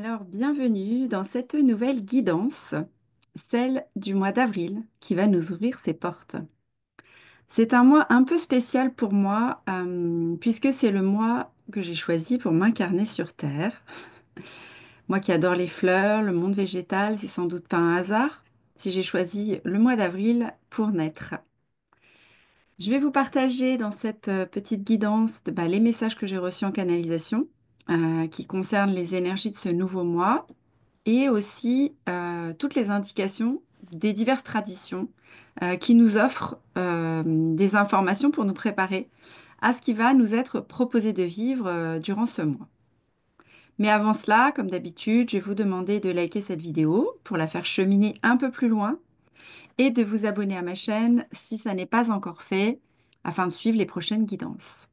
Alors, bienvenue dans cette nouvelle guidance, celle du mois d'avril, qui va nous ouvrir ses portes. C'est un mois un peu spécial pour moi, puisque c'est le mois que j'ai choisi pour m'incarner sur Terre. Moi qui adore les fleurs, le monde végétal, c'est sans doute pas un hasard si j'ai choisi le mois d'avril pour naître. Je vais vous partager dans cette petite guidance les messages que j'ai reçus en canalisation, qui concernent les énergies de ce nouveau mois et aussi toutes les indications des diverses traditions qui nous offrent des informations pour nous préparer à ce qui va nous être proposé de vivre durant ce mois. Mais avant cela, comme d'habitude, je vais vous demander de liker cette vidéo pour la faire cheminer un peu plus loin et de vous abonner à ma chaîne si ça n'est pas encore fait afin de suivre les prochaines guidances.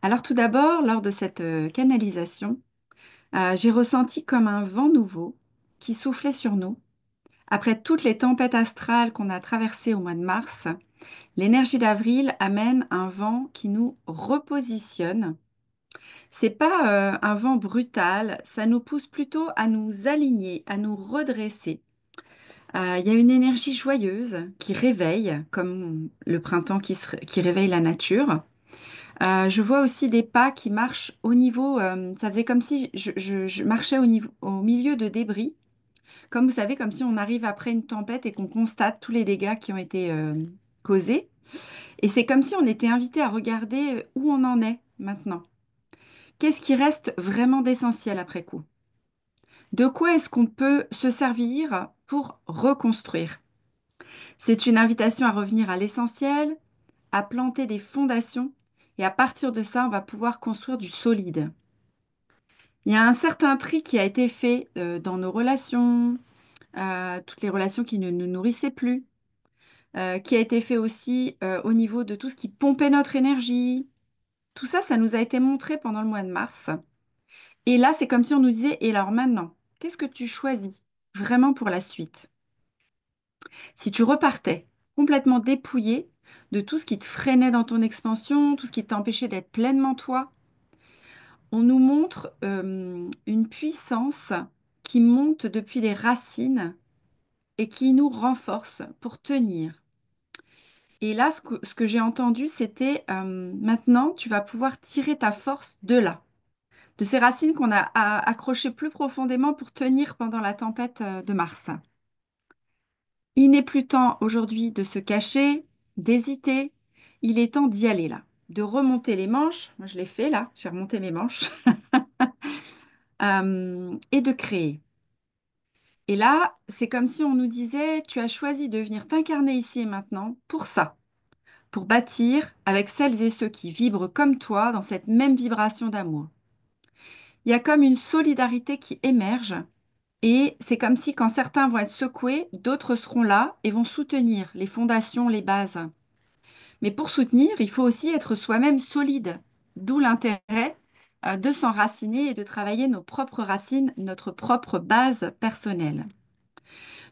Alors tout d'abord, lors de cette canalisation, j'ai ressenti comme un vent nouveau qui soufflait sur nous. Après toutes les tempêtes astrales qu'on a traversées au mois de mars, l'énergie d'avril amène un vent qui nous repositionne. C'est pas un vent brutal, ça nous pousse plutôt à nous aligner, à nous redresser. Il y a une énergie joyeuse qui réveille, comme le printemps qui réveille la nature. Je vois aussi des pas qui marchent au niveau, ça faisait comme si je marchais au milieu de débris, comme vous savez, comme si on arrive après une tempête et qu'on constate tous les dégâts qui ont été causés. Et c'est comme si on était invité à regarder où on en est maintenant. Qu'est-ce qui reste vraiment d'essentiel après coup? De quoi est-ce qu'on peut se servir pour reconstruire? C'est une invitation à revenir à l'essentiel, à planter des fondations, et à partir de ça, on va pouvoir construire du solide. Il y a un certain tri qui a été fait dans nos relations, toutes les relations qui ne nous nourrissaient plus, qui a été fait aussi au niveau de tout ce qui pompait notre énergie. Tout ça, ça nous a été montré pendant le mois de mars. Et là, c'est comme si on nous disait, et alors maintenant, qu'est-ce que tu choisis vraiment pour la suite? Si tu repartais complètement dépouillé de tout ce qui te freinait dans ton expansion, tout ce qui t'empêchait d'être pleinement toi, on nous montre une puissance qui monte depuis les racines et qui nous renforce pour tenir. Et là, ce que j'ai entendu, c'était maintenant, tu vas pouvoir tirer ta force de là, de ces racines qu'on a accrochées plus profondément pour tenir pendant la tempête de Mars. Il n'est plus temps aujourd'hui de se cacher, d'hésiter. Il est temps d'y aller là, de remonter les manches. Moi, je l'ai fait là, j'ai remonté mes manches. Et de créer. Et là, c'est comme si on nous disait, tu as choisi de venir t'incarner ici et maintenant pour ça, pour bâtir avec celles et ceux qui vibrent comme toi dans cette même vibration d'amour. Il y a comme une solidarité qui émerge et c'est comme si quand certains vont être secoués, d'autres seront là et vont soutenir les fondations, les bases. Mais pour soutenir, il faut aussi être soi-même solide, d'où l'intérêt de s'enraciner et de travailler nos propres racines, notre propre base personnelle.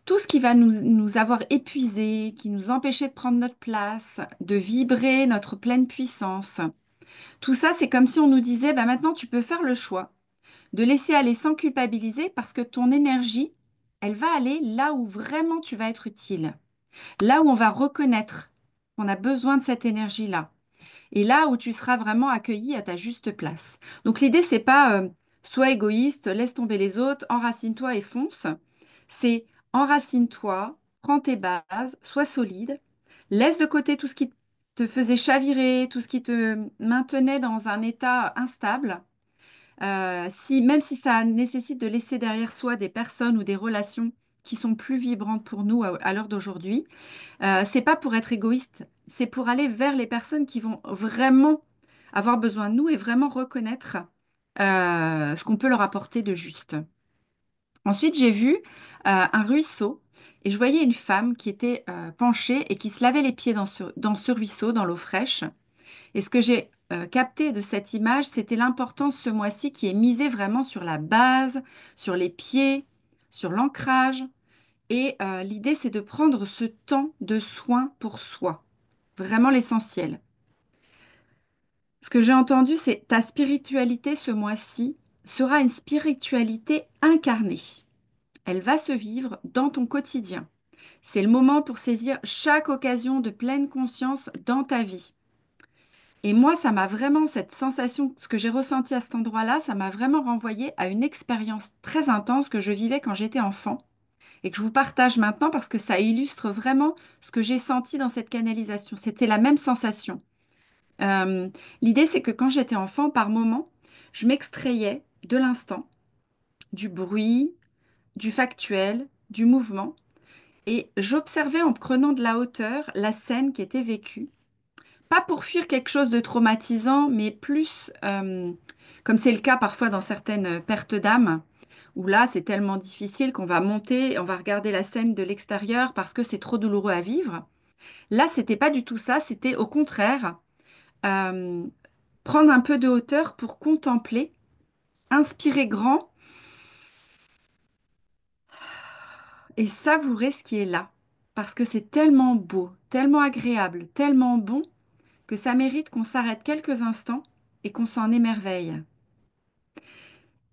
Tout ce qui va nous avoir épuisés, qui nous empêchait de prendre notre place, de vibrer notre pleine puissance, tout ça, c'est comme si on nous disait, bah maintenant tu peux faire le choix de laisser aller sans culpabiliser parce que ton énergie, elle va aller là où vraiment tu vas être utile, là où on va reconnaître qu'on a besoin de cette énergie-là et là où tu seras vraiment accueilli à ta juste place. Donc l'idée, c'est pas sois égoïste, laisse tomber les autres, enracine-toi et fonce. C'est enracine-toi, prends tes bases, sois solide, laisse de côté tout ce qui te faisait chavirer, tout ce qui te maintenait dans un état instable. Même si ça nécessite de laisser derrière soi des personnes ou des relations qui sont plus vibrantes pour nous à l'heure d'aujourd'hui, c'est pas pour être égoïste, c'est pour aller vers les personnes qui vont vraiment avoir besoin de nous et vraiment reconnaître ce qu'on peut leur apporter de juste. Ensuite, j'ai vu un ruisseau et je voyais une femme qui était penchée et qui se lavait les pieds dans ce ruisseau, dans l'eau fraîche. Et ce que j'ai capté de cette image, c'était l'importance ce mois-ci qui est misée vraiment sur la base, sur les pieds, sur l'ancrage. Et l'idée, c'est de prendre ce temps de soin pour soi. vraiment l'essentiel. Ce que j'ai entendu, c'est ta spiritualité ce mois-ci sera une spiritualité incarnée. Elle va se vivre dans ton quotidien. C'est le moment pour saisir chaque occasion de pleine conscience dans ta vie. Et moi, ça m'a vraiment, cette sensation, ce que j'ai ressenti à cet endroit-là, ça m'a vraiment renvoyé à une expérience très intense que je vivais quand j'étais enfant et que je vous partage maintenant parce que ça illustre vraiment ce que j'ai senti dans cette canalisation. C'était la même sensation. Euh, L'idée, c'est que quand j'étais enfant, par moment, je m'extrayais de l'instant, du bruit, du factuel, du mouvement, et j'observais en prenant de la hauteur la scène qui était vécue. Pas pour fuir quelque chose de traumatisant, mais plus, comme c'est le cas parfois dans certaines pertes d'âme, où là, c'est tellement difficile qu'on va monter, on va regarder la scène de l'extérieur parce que c'est trop douloureux à vivre. Là, c'était pas du tout ça, c'était au contraire euh, prendre un peu de hauteur pour contempler, inspirer grand et savourer ce qui est là. Parce que c'est tellement beau, tellement agréable, tellement bon que ça mérite qu'on s'arrête quelques instants et qu'on s'en émerveille.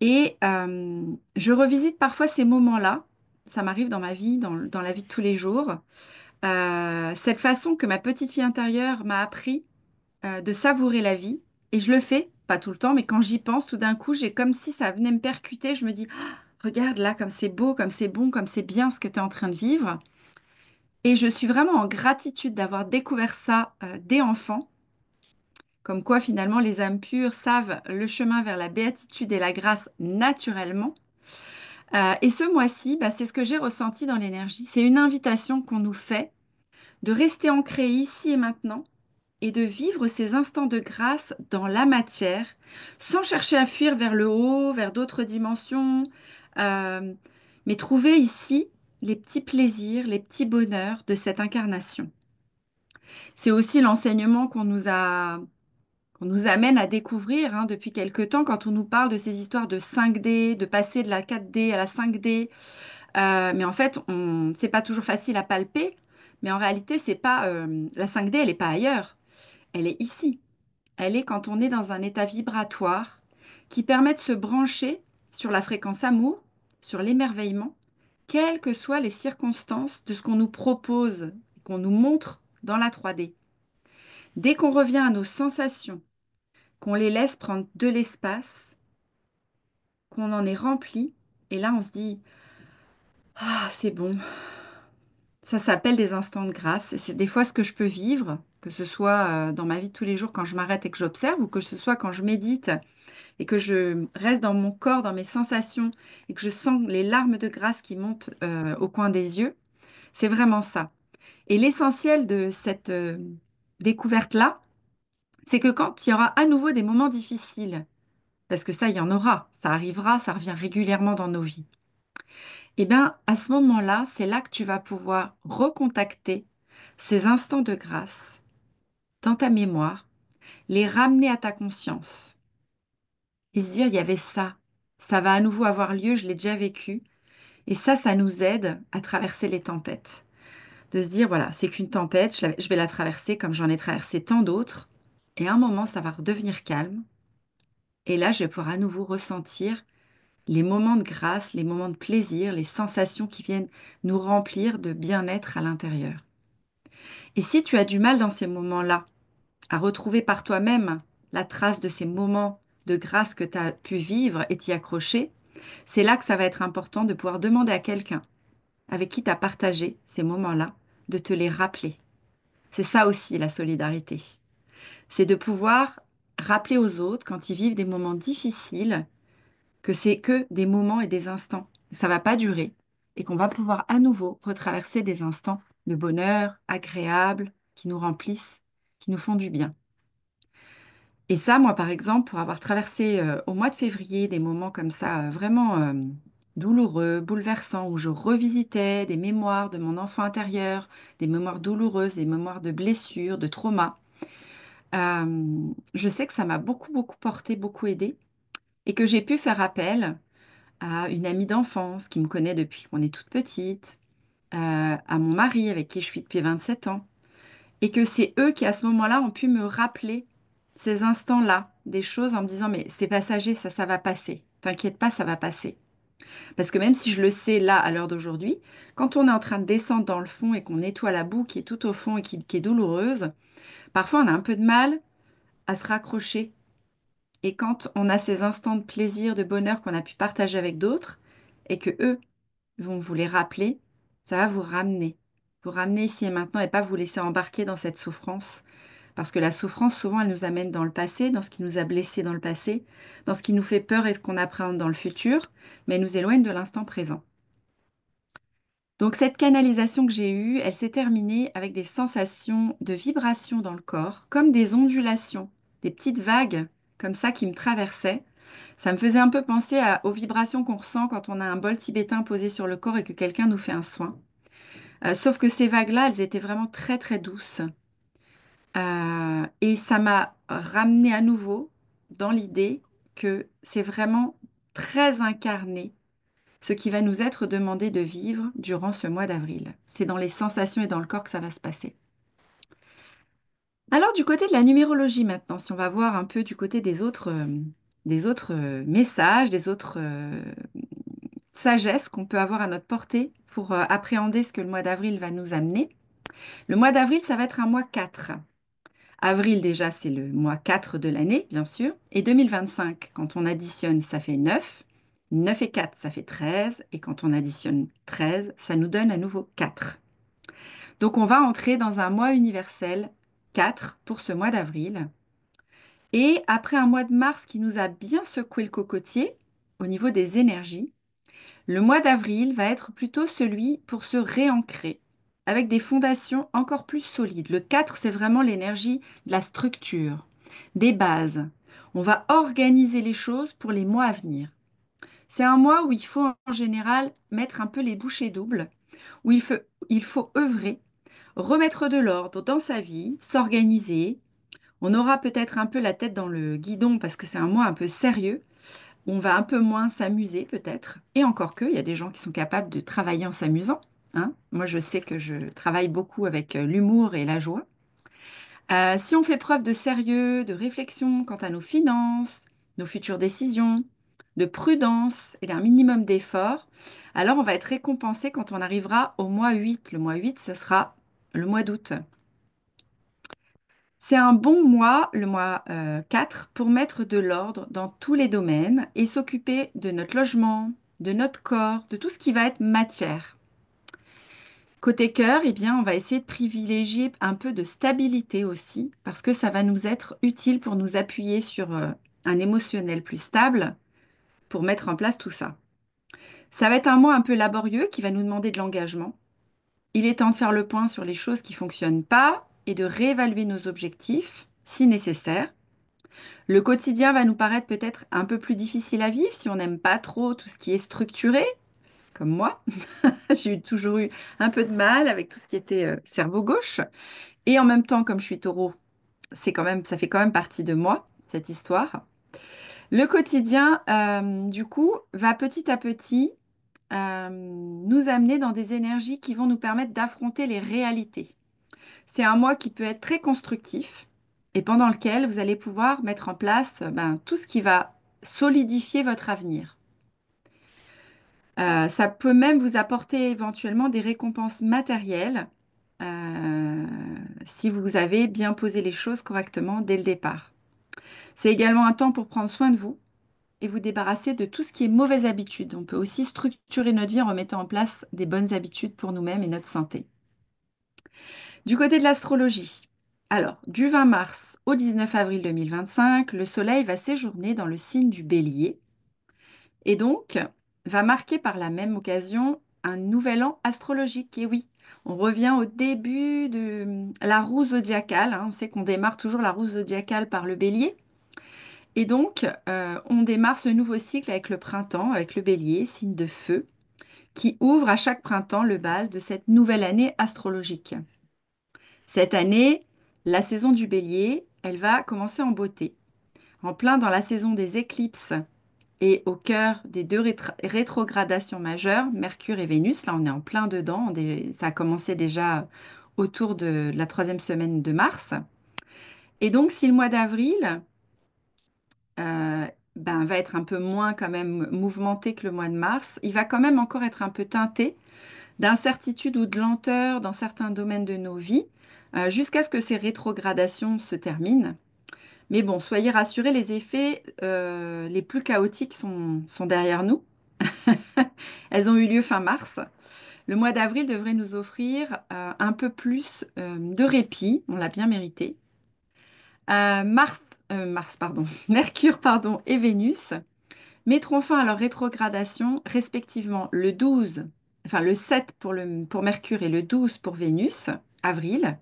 Et je revisite parfois ces moments-là. Ça m'arrive dans ma vie, dans la vie de tous les jours. Cette façon que ma petite fille intérieure m'a appris de savourer la vie. Et je le fais, pas tout le temps, mais quand j'y pense, tout d'un coup, j'ai comme si ça venait me percuter. Je me dis, ah, regarde là, comme c'est beau, comme c'est bon, comme c'est bien ce que tu es en train de vivre. Et je suis vraiment en gratitude d'avoir découvert ça dès enfant. Comme quoi, finalement, les âmes pures savent le chemin vers la béatitude et la grâce naturellement. Et ce mois-ci, bah, c'est ce que j'ai ressenti dans l'énergie. C'est une invitation qu'on nous fait de rester ancré ici et maintenant et de vivre ces instants de grâce dans la matière, sans chercher à fuir vers le haut, vers d'autres dimensions, euh, mais trouver ici les petits plaisirs, les petits bonheurs de cette incarnation. C'est aussi l'enseignement qu'on nous amène à découvrir depuis quelque temps quand on nous parle de ces histoires de 5D, de passer de la 4D à la 5D. Mais en fait, c'est pas toujours facile à palper. Mais en réalité, c'est pas la 5D, elle n'est pas ailleurs. Elle est ici. Elle est quand on est dans un état vibratoire qui permet de se brancher sur la fréquence amour, sur l'émerveillement, quelles que soient les circonstances de ce qu'on nous propose, qu'on nous montre dans la 3D. Dès qu'on revient à nos sensations, qu'on les laisse prendre de l'espace, qu'on en est rempli, et là on se dit, ah, c'est bon. Ça s'appelle des instants de grâce et c'est des fois ce que je peux vivre, que ce soit dans ma vie de tous les jours quand je m'arrête et que j'observe ou que ce soit quand je médite et que je reste dans mon corps, dans mes sensations et que je sens les larmes de grâce qui montent au coin des yeux. C'est vraiment ça. Et l'essentiel de cette découverte-là, c'est que quand il y aura à nouveau des moments difficiles, parce que ça, il y en aura, ça arrivera, ça revient régulièrement dans nos vies, et bien à ce moment-là, c'est là que tu vas pouvoir recontacter ces instants de grâce dans ta mémoire, les ramener à ta conscience et se dire, il y avait ça va à nouveau avoir lieu, je l'ai déjà vécu. Et ça nous aide à traverser les tempêtes. De se dire, voilà, c'est qu'une tempête, je vais la traverser comme j'en ai traversé tant d'autres. Et à un moment, ça va redevenir calme. Et là, je vais pouvoir à nouveau ressentir les moments de grâce, les moments de plaisir, les sensations qui viennent nous remplir de bien-être à l'intérieur. Et si tu as du mal dans ces moments-là, à retrouver par toi-même la trace de ces moments de grâce que tu as pu vivre et t'y accrocher, c'est là que ça va être important de pouvoir demander à quelqu'un avec qui tu as partagé ces moments-là de te les rappeler. C'est ça aussi la solidarité. C'est de pouvoir rappeler aux autres quand ils vivent des moments difficiles que c'est que des moments et des instants. Ça va pas durer et qu'on va pouvoir à nouveau retraverser des instants de bonheur agréables qui nous remplissent, qui nous font du bien. Et ça, moi, par exemple, pour avoir traversé au mois de février des moments comme ça, vraiment douloureux, bouleversants, où je revisitais des mémoires de mon enfant intérieur, des mémoires douloureuses, des mémoires de blessures, de traumas, je sais que ça m'a beaucoup, beaucoup porté, beaucoup aidé, et que j'ai pu faire appel à une amie d'enfance qui me connaît depuis qu'on est toute petite, à mon mari avec qui je suis depuis 27 ans, et que c'est eux qui, à ce moment-là, ont pu me rappeler ces instants-là, des choses en me disant, mais c'est passager, ça va passer. T'inquiète pas, ça va passer. Parce que même si je le sais là, à l'heure d'aujourd'hui, quand on est en train de descendre dans le fond et qu'on nettoie la boue qui est tout au fond et qui est douloureuse, parfois on a un peu de mal à se raccrocher. Et quand on a ces instants de plaisir, de bonheur qu'on a pu partager avec d'autres, et que eux vont vous les rappeler, ça va vous ramener. Vous ramener ici et maintenant et pas vous laisser embarquer dans cette souffrance. Parce que la souffrance, souvent, elle nous amène dans le passé, dans ce qui nous a blessés dans le passé, dans ce qui nous fait peur et qu'on appréhende dans le futur, mais elle nous éloigne de l'instant présent. Donc cette canalisation que j'ai eue, elle s'est terminée avec des sensations de vibration dans le corps, comme des ondulations, des petites vagues comme ça qui me traversaient. Ça me faisait un peu penser aux vibrations qu'on ressent quand on a un bol tibétain posé sur le corps et que quelqu'un nous fait un soin. Sauf que ces vagues-là, elles étaient vraiment très très douces. Et ça m'a ramené à nouveau dans l'idée que c'est vraiment très incarné ce qui va nous être demandé de vivre durant ce mois d'avril. C'est dans les sensations et dans le corps que ça va se passer. Alors du côté de la numérologie maintenant, si on va voir un peu du côté des autres messages, des autres sagesses qu'on peut avoir à notre portée pour appréhender ce que le mois d'avril va nous amener. Le mois d'avril, ça va être un mois 4. Avril déjà, c'est le mois 4 de l'année, bien sûr. Et 2025, quand on additionne, ça fait 9. 9 et 4, ça fait 13. Et quand on additionne 13, ça nous donne à nouveau 4. Donc on va entrer dans un mois universel 4 pour ce mois d'avril. Et après un mois de mars qui nous a bien secoué le cocotier au niveau des énergies, le mois d'avril va être plutôt celui pour se réancrer avec des fondations encore plus solides. Le 4, c'est vraiment l'énergie de la structure, des bases. On va organiser les choses pour les mois à venir. C'est un mois où il faut en général mettre un peu les bouchées doubles, où il faut œuvrer, remettre de l'ordre dans sa vie, s'organiser. On aura peut-être un peu la tête dans le guidon parce que c'est un mois un peu sérieux. On va un peu moins s'amuser peut-être. Et encore que, il y a des gens qui sont capables de travailler en s'amusant, hein. Moi, je sais que je travaille beaucoup avec l'humour et la joie. Si on fait preuve de sérieux, de réflexion quant à nos finances, nos futures décisions, de prudence et d'un minimum d'effort, alors on va être récompensé quand on arrivera au mois 8. Le mois 8, ce sera le mois d'août. C'est un bon mois, le mois 4, pour mettre de l'ordre dans tous les domaines et s'occuper de notre logement, de notre corps, de tout ce qui va être matière. Côté cœur, eh bien, on va essayer de privilégier un peu de stabilité aussi, parce que ça va nous être utile pour nous appuyer sur un émotionnel plus stable pour mettre en place tout ça. Ça va être un mois un peu laborieux qui va nous demander de l'engagement. Il est temps de faire le point sur les choses qui ne fonctionnent pas et de réévaluer nos objectifs si nécessaire. Le quotidien va nous paraître peut-être un peu plus difficile à vivre si on n'aime pas trop tout ce qui est structuré, comme moi. J'ai toujours eu un peu de mal avec tout ce qui était cerveau gauche. Et en même temps, comme je suis taureau, ça fait quand même partie de moi, cette histoire. Le quotidien, du coup, va petit à petit nous amener dans des énergies qui vont nous permettre d'affronter les réalités. C'est un mois qui peut être très constructif et pendant lequel vous allez pouvoir mettre en place tout ce qui va solidifier votre avenir. Ça peut même vous apporter éventuellement des récompenses matérielles euh, si vous avez bien posé les choses correctement dès le départ. C'est également un temps pour prendre soin de vous et vous débarrasser de tout ce qui est mauvaise habitude. On peut aussi structurer notre vie en remettant en place des bonnes habitudes pour nous-mêmes et notre santé. Du côté de l'astrologie, alors du 20 mars au 19 avril 2025, le Soleil va séjourner dans le signe du Bélier et donc va marquer par la même occasion un nouvel an astrologique. Et oui, on revient au début de la roue zodiacale, hein. On sait qu'on démarre toujours la roue zodiacale par le Bélier. Et donc, on démarre ce nouveau cycle avec le printemps, avec le Bélier, signe de feu, qui ouvre à chaque printemps le bal de cette nouvelle année astrologique. Cette année, la saison du Bélier, elle va commencer en beauté, en plein dans la saison des éclipses et au cœur des deux rétrogradations majeures, Mercure et Vénus. Là, on est en plein dedans. Ça a commencé déjà autour de la troisième semaine de mars. Et donc, si le mois d'avril va être un peu moins quand même mouvementé que le mois de mars, il va quand même encore être un peu teinté d'incertitude ou de lenteur dans certains domaines de nos vies, jusqu'à ce que ces rétrogradations se terminent. Mais bon, soyez rassurés, les effets les plus chaotiques sont derrière nous. Elles ont eu lieu fin mars. Le mois d'avril devrait nous offrir un peu plus de répit, on l'a bien mérité. Mars, pardon, Mercure, pardon, et Vénus mettront fin à leur rétrogradation respectivement le 12, enfin le 7 pour Mercure et le 12 pour Vénus, avril.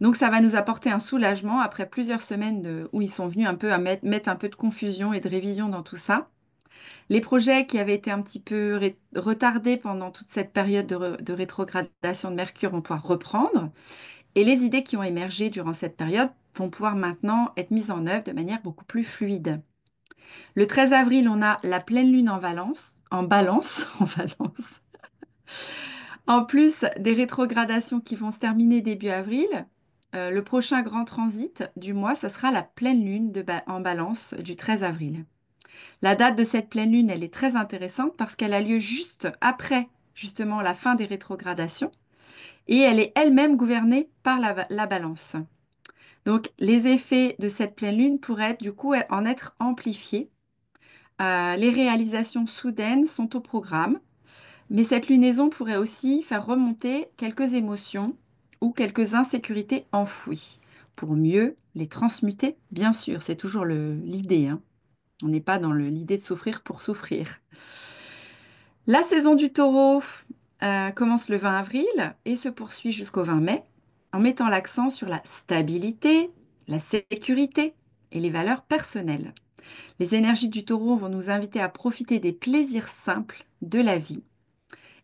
Donc ça va nous apporter un soulagement après plusieurs semaines où ils sont venus un peu à mettre un peu de confusion et de révision dans tout ça. Les projets qui avaient été un petit peu retardés pendant toute cette période de rétrogradation de Mercure vont pouvoir reprendre. Et les idées qui ont émergé durant cette période vont pouvoir maintenant être mises en œuvre de manière beaucoup plus fluide. Le 13 avril, on a la pleine lune en Valence, en Balance, en Valence. En plus des rétrogradations qui vont se terminer début avril, le prochain grand transit du mois, ce sera la pleine lune en Balance du 13 avril. La date de cette pleine lune, elle est très intéressante parce qu'elle a lieu juste après justement la fin des rétrogradations et elle est elle-même gouvernée par la Balance. Donc les effets de cette pleine lune pourraient du coup en être amplifiés. Les réalisations soudaines sont au programme, mais cette lunaison pourrait aussi faire remonter quelques émotions ou quelques insécurités enfouies pour mieux les transmuter, bien sûr, c'est toujours l'idée, hein. On n'est pas dans l'idée de souffrir pour souffrir. La saison du taureau commence le 20 avril et se poursuit jusqu'au 20 mai en mettant l'accent sur la stabilité, la sécurité et les valeurs personnelles. Les énergies du taureau vont nous inviter à profiter des plaisirs simples de la vie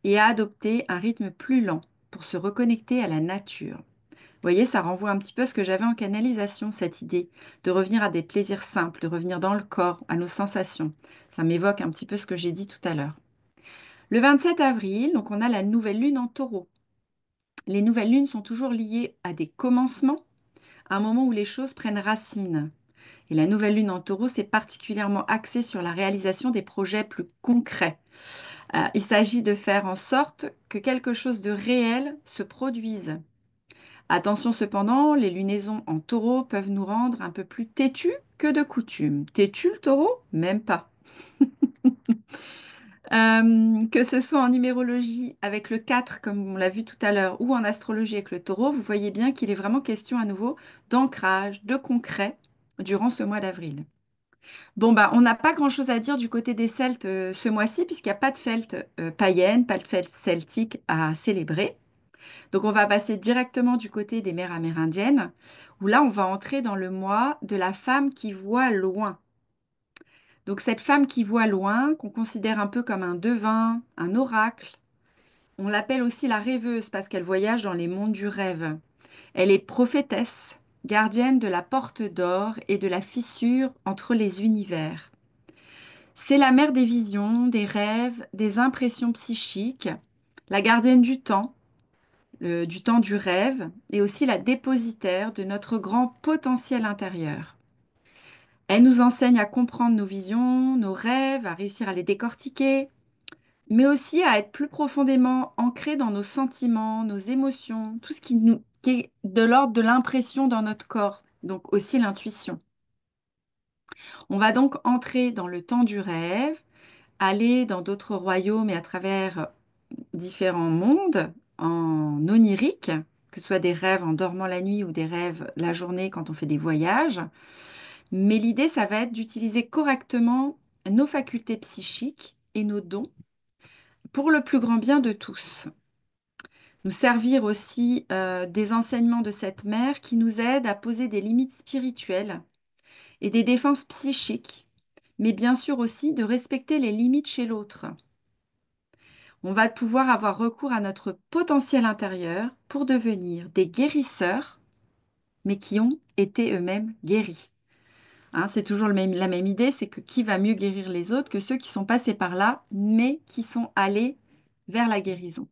et à adopter un rythme plus lent pour se reconnecter à la nature. Vous voyez, ça renvoie un petit peu à ce que j'avais en canalisation, cette idée de revenir à des plaisirs simples, de revenir dans le corps, à nos sensations. Ça m'évoque un petit peu ce que j'ai dit tout à l'heure. Le 27 avril, donc on a la nouvelle lune en taureau. Les nouvelles lunes sont toujours liées à des commencements, à un moment où les choses prennent racine. Et la nouvelle lune en taureau, c'est particulièrement axé sur la réalisation des projets plus concrets. Il s'agit de faire en sorte que quelque chose de réel se produise. Attention cependant, les lunaisons en taureau peuvent nous rendre un peu plus têtus que de coutume. Têtu le taureau? Même pas. Que ce soit en numérologie avec le 4, comme on l'a vu tout à l'heure, ou en astrologie avec le taureau, vous voyez bien qu'il est vraiment question à nouveau d'ancrage, de concret durant ce mois d'avril. Bon, bah, on n'a pas grand-chose à dire du côté des Celtes ce mois-ci, puisqu'il n'y a pas de fête païenne, pas de fête celtique à célébrer. Donc, on va passer directement du côté des mers amérindiennes, où là, on va entrer dans le mois de la femme qui voit loin. Donc, cette femme qui voit loin, qu'on considère un peu comme un devin, un oracle, on l'appelle aussi la rêveuse parce qu'elle voyage dans les mondes du rêve. Elle est prophétesse, gardienne de la porte d'or et de la fissure entre les univers. C'est la mère des visions, des rêves, des impressions psychiques, la gardienne du temps du rêve, et aussi la dépositaire de notre grand potentiel intérieur. Elle nous enseigne à comprendre nos visions, nos rêves, à réussir à les décortiquer, mais aussi à être plus profondément ancrés dans nos sentiments, nos émotions, tout ce qui est de l'ordre de l'impression dans notre corps, donc aussi l'intuition. On va donc entrer dans le temps du rêve, aller dans d'autres royaumes et à travers différents mondes en onirique, que ce soit des rêves en dormant la nuit ou des rêves la journée quand on fait des voyages. Mais l'idée, ça va être d'utiliser correctement nos facultés psychiques et nos dons pour le plus grand bien de tous. Nous servir aussi des enseignements de cette mère qui nous aident à poser des limites spirituelles et des défenses psychiques, mais bien sûr aussi de respecter les limites chez l'autre. On va pouvoir avoir recours à notre potentiel intérieur pour devenir des guérisseurs, mais qui ont été eux-mêmes guéris. Hein, c'est toujours la même idée, c'est que qui va mieux guérir les autres que ceux qui sont passés par là, mais qui sont allés vers la guérison.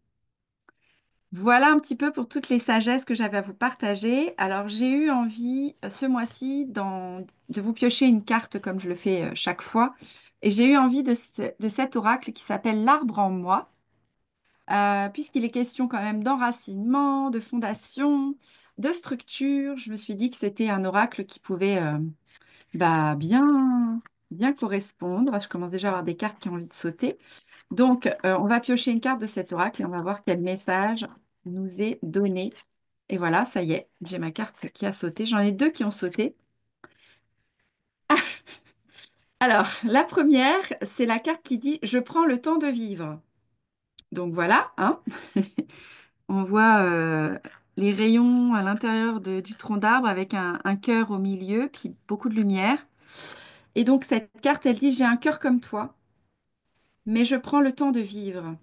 Voilà un petit peu pour toutes les sagesses que j'avais à vous partager. Alors, j'ai eu envie ce mois-ci de vous piocher une carte comme je le fais chaque fois. Et j'ai eu envie de cet oracle qui s'appelle l'arbre en moi, puisqu'il est question quand même d'enracinement, de fondation, de structure. Je me suis dit que c'était un oracle qui pouvait bien correspondre. Je commence déjà à avoir des cartes qui ont envie de sauter. Donc, on va piocher une carte de cet oracle et on va voir quel message nous est donné. Et voilà, ça y est, j'ai ma carte qui a sauté. J'en ai deux qui ont sauté. Alors, la première, c'est la carte qui dit «Je prends le temps de vivre». Donc voilà, hein. On voit les rayons à l'intérieur du tronc d'arbre avec un cœur au milieu, puis beaucoup de lumière. Et donc, cette carte, elle dit «J'ai un cœur comme toi, mais je prends le temps de vivre.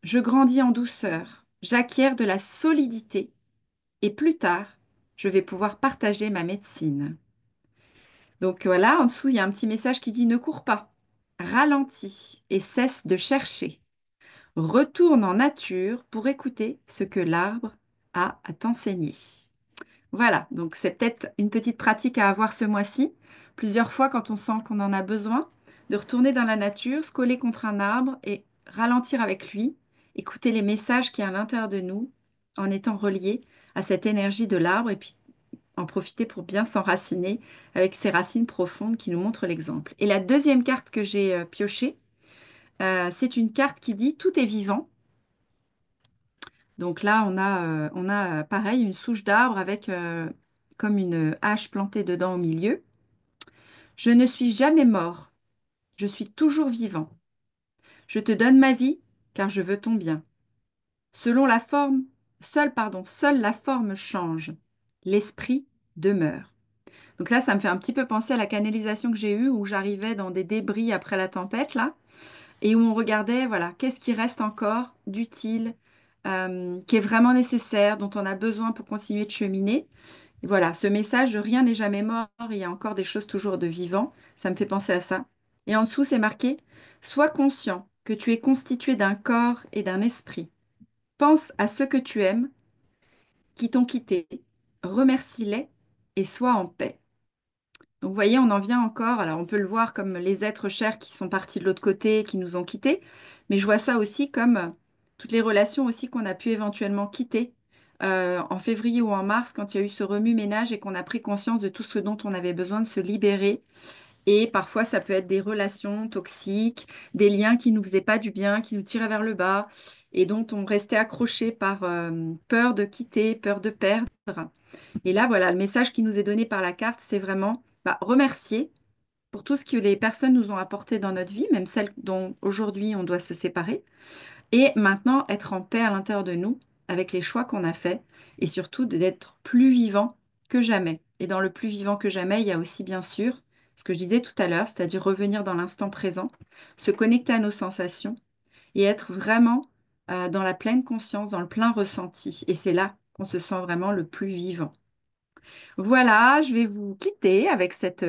Je grandis en douceur. J'acquiers de la solidité. Et plus tard, je vais pouvoir partager ma médecine. Donc voilà, en dessous, il y a un petit message qui dit ne cours pas, ralentis et cesse de chercher. Retourne en nature pour écouter ce que l'arbre a à t'enseigner. Voilà, donc c'est peut-être une petite pratique à avoir ce mois-ci, plusieurs fois quand on sent qu'on en a besoin, de retourner dans la nature, se coller contre un arbre et ralentir avec lui, écouter les messages qui y a à l'intérieur de nous en étant reliés à cette énergie de l'arbre et puis en profiter pour bien s'enraciner avec ces racines profondes qui nous montrent l'exemple. Et la deuxième carte que j'ai piochée, c'est une carte qui dit tout est vivant. Donc là, on a pareil une souche d'arbre avec comme une hache plantée dedans au milieu. Je ne suis jamais mort, je suis toujours vivant. Je te donne ma vie car je veux ton bien. Selon la forme, seule la forme change. L'esprit demeure. Donc là, ça me fait un petit peu penser à la canalisation que j'ai eue où j'arrivais dans des débris après la tempête, là, et où on regardait, voilà, qu'est-ce qui reste encore d'utile, qui est vraiment nécessaire, dont on a besoin pour continuer de cheminer. Et voilà, ce message, rien n'est jamais mort, il y a encore des choses toujours de vivant, ça me fait penser à ça. Et en dessous, c'est marqué, sois conscient que tu es constitué d'un corps et d'un esprit. Pense à ceux que tu aimes, qui t'ont quitté, remercie-les et sois en paix. Donc, vous voyez, on en vient encore. Alors, on peut le voir comme les êtres chers qui sont partis de l'autre côté, qui nous ont quittés. Mais je vois ça aussi comme toutes les relations aussi qu'on a pu éventuellement quitter en février ou en mars, quand il y a eu ce remue-ménage et qu'on a pris conscience de tout ce dont on avait besoin de se libérer. Et parfois, ça peut être des relations toxiques, des liens qui nous faisaient pas du bien, qui nous tiraient vers le bas et dont on restait accroché par peur de quitter, peur de perdre. Et là, voilà, le message qui nous est donné par la carte, c'est vraiment remercier pour tout ce que les personnes nous ont apporté dans notre vie, même celles dont aujourd'hui on doit se séparer, et maintenant être en paix à l'intérieur de nous avec les choix qu'on a faits, et surtout d'être plus vivant que jamais. Et dans le plus vivant que jamais, il y a aussi bien sûr ce que je disais tout à l'heure, c'est-à-dire revenir dans l'instant présent, se connecter à nos sensations et être vraiment dans la pleine conscience, dans le plein ressenti. Et c'est là qu'on se sent vraiment le plus vivant. Voilà, je vais vous quitter avec cette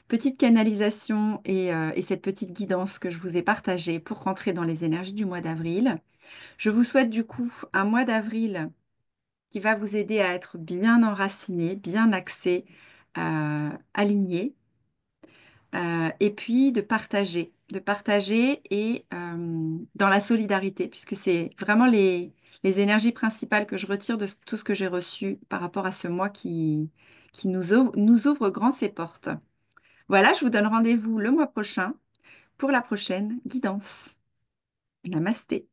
petite canalisation et cette petite guidance que je vous ai partagée pour rentrer dans les énergies du mois d'avril. Je vous souhaite du coup un mois d'avril qui va vous aider à être bien enraciné, bien axé, aligné, et puis de partager et dans la solidarité, puisque c'est vraiment les énergies principales que je retire de tout ce que j'ai reçu par rapport à ce mois qui nous ouvre grand ses portes. Voilà, je vous donne rendez-vous le mois prochain pour la prochaine guidance. Namasté.